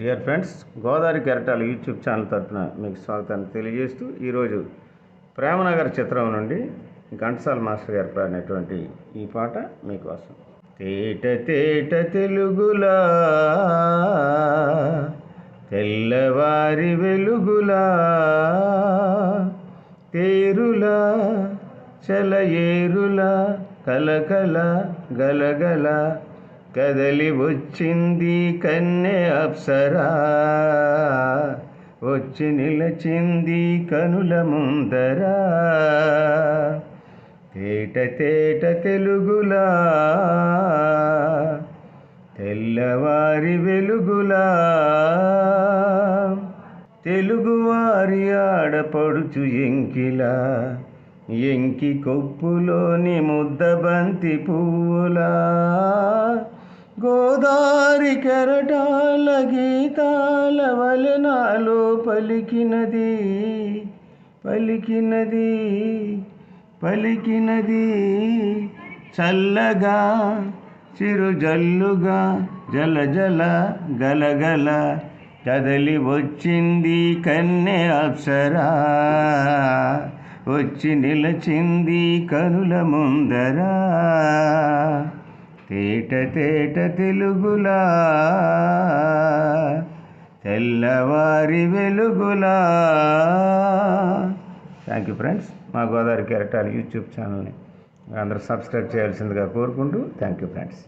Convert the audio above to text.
Dear friends, Godavari కెరటాల YouTube channel తరఫున మీకు స్వాగతాన్ని తెలియజేస్తూ ఈరోజు ప్రేమనగర్ చిత్రం నుండి ఘంటసాల మాస్టర్ గారు పాడినటువంటి ఈ పాట మీకోసం. తేట తేట తెలుగులా తెల్లవారి వెలుగులా తేరులా చలయేరులా కలకల గలగల కదలి వచ్చింది కన్నె అప్సరా, వచ్చి నిలచింది కనుల ముందరా. తేట తేట తెలుగులా తెల్లవారి వెలుగులా తెలుగువారి ఆడపడుచు ఎంకిలా ఎంకి కొప్పులోని ముద్దబంతి పువ్వులా గోదావరి కెరటాల గీతాల వలనాలో పలికినది పలికినది పలికినది చల్లగా చిరుజల్లుగా జల జల గలగల కదలి వచ్చింది కన్నె అప్సరా, వచ్చి నిలచింది కనుల ముందరా. తేట తేట తెలుగులా తెల్లవారి వెలుగులా. Thank you friends. మా గోదావరి కెరటాల యూట్యూబ్ ఛానల్ని అందరూ సబ్స్క్రైబ్ చేయాల్సిందిగా కోరుకుంటూ థ్యాంక్ యూ ఫ్రెండ్స్.